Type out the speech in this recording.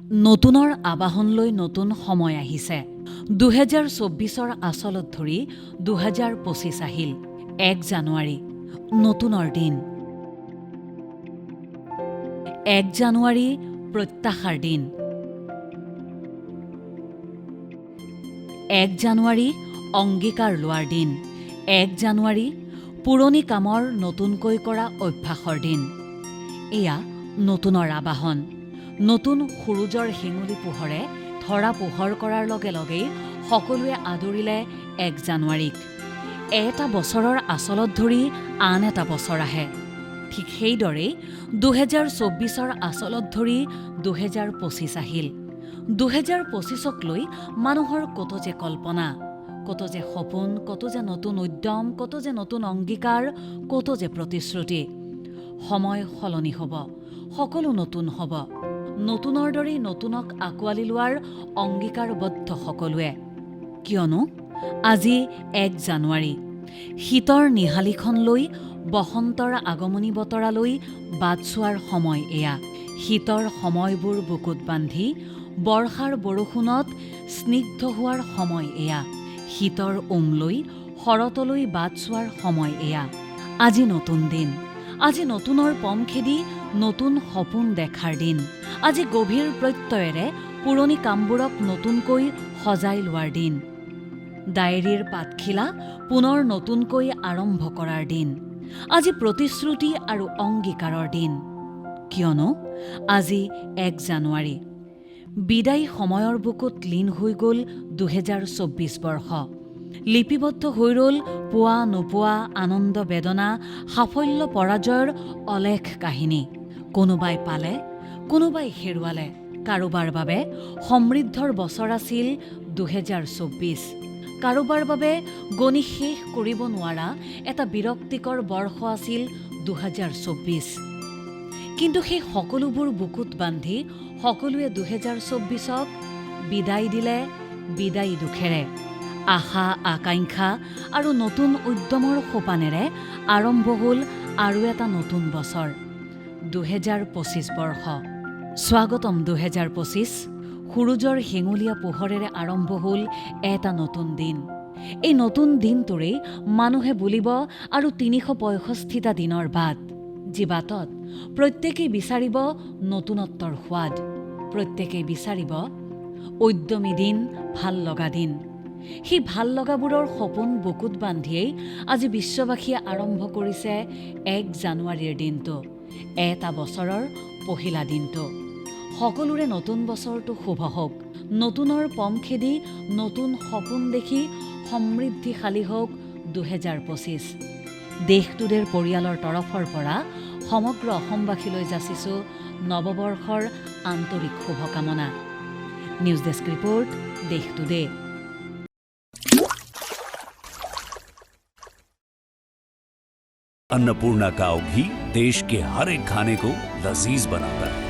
নতুনৰ আবাহনলৈ নতুন সময় আহিছে। 2024ৰ আচলত ধৰি 2025 আহিল। 1 জানুৱাৰী নতুনৰ দিন। 1 জানুৱাৰী প্ৰত্যাশাৰ দিন। 1 জানুৱাৰী অংগীকাৰ লোৱাৰ দিন। 1 জানুৱাৰী পুৰণি কামৰ নতুনকৈ কৰা অভ্যাসৰ দিন। এয়া নতুনৰ আবাহন। নতুন সূৰুজৰ হেঙুলি পোহৰে ধৰা পোহৰ কৰাৰ লগে লগেই সকলোৱে আদৰিলে 1 জানুৱাৰীক। এটা বছৰৰ আচলত ধৰি আন এটা বছৰ আহে। ঠিক সেইদৰেই 2024ৰ আচলত ধৰি 2025 আহিল। 2025ক লৈ মানুহৰ কত যে কল্পনা, কত যে সপোন, কত যে নতুন উদ্যম, কত যে নতুন অংগীকাৰ, কত যে প্ৰতিশ্ৰুতি। সময় সলনি হ'ব, সকলো নতুন হ'ব। নতুনৰ দৰেই নতুনক আঁকোৱালি লোৱাৰ অংগীকাৰবদ্ধ সকলোৱে। কিয়নো আজি 1 জানুৱাৰী। শীতৰ নিহালিখন লৈ বসন্তৰ আগমনী বতৰালৈ বাট চোৱাৰ সময় এয়া। শীতৰ সময়বোৰ বুকুত বান্ধি বৰ্ষাৰ বৰষুণত স্নিগ্ধ হোৱাৰ সময় এয়া। শীতৰ লৈ শৰতলৈ বাট চোৱাৰ সময় এয়া। আজি নতুন দিন। আজি নতুনৰ পম খেদি নতুন সপোন দেখাৰ দিন। আজি গভীৰ প্ৰত্যয়েৰে পুৰণি কামবোৰক নতুনকৈ সজাই লোৱাৰ দিন। ডায়েৰীৰ পাতখিলা পুনৰ নতুনকৈ আৰম্ভ কৰাৰ দিন। আজি প্ৰতিশ্ৰুতি আৰু অংগীকাৰৰ দিন। কিয়নো আজি 1 জানুৱাৰী। বিদায়ী সময়ৰ বুকুত লীন হৈ গ'ল 2024 বৰ্ষ। লিপিবদ্ধ হৈ ৰ'ল পোৱা নোপোৱা, আনন্দ বেদনা, সাফল্য পৰাজয়ৰ অলেখ কাহিনী। কোনোবাই পালে, কোনোবাই হেৰুৱালে। কাৰোবাৰ বাবে সমৃদ্ধৰ বছৰ আছিল 2024। কাৰোবাৰ বাবে গণি শেষ কৰিব নোৱাৰা এটা বিৰক্তিকৰ বৰ্ষ আছিল 2024। কিন্তু সেই সকলোবোৰ বুকুত বান্ধি সকলোৱে 2024ক বিদায় দিলে বিদায়ী দুখেৰে। আশা, আকাংক্ষা আৰু নতুন উদ্যমৰ সোপানেৰে আৰম্ভ হ'ল আৰু এটা নতুন বছৰ, 2025 বৰ্ষ। স্বাগতম 2025। সূৰুজৰ হেঙুলীয়া পোহৰেৰে আৰম্ভ হ'ল এটা নতুন দিন। এই নতুন দিনটোৰেই মানুহে বুলিব আৰু 365টা দিনৰ বাট, যি বাটত প্ৰত্যেকেই বিচাৰিব নতুনত্বৰ সোৱাদ। প্ৰত্যেকেই বিচাৰিব উদ্যমী দিন, ভাল লগা দিন। সেই ভাল লগাবোৰৰ সপোন বুকুত বান্ধিয়েই আজি বিশ্ববাসীয়ে আৰম্ভ কৰিছে 1 জানুৱাৰীৰ দিনটো, এটা বছৰৰ পহিলা দিনটো। সকলোৰে নতুন বছৰটো শুভ হওক। নতুনৰ পম খেদি নতুন সপোন দেখি সমৃদ্ধিশালী হওক 2025। দেশটোদেৰ পৰিয়ালৰ তৰফৰ পৰা সমগ্ৰ অসমবাসীলৈ যাচিছোঁ নৱবৰ্ষৰ আন্তৰিক শুভকামনা। নিউজ ডেস্ক ৰিপোৰ্ট, দেশ টুডে। अन्नपूर्णा काव घी देश के हर एक खाने को लजीज बनाता है।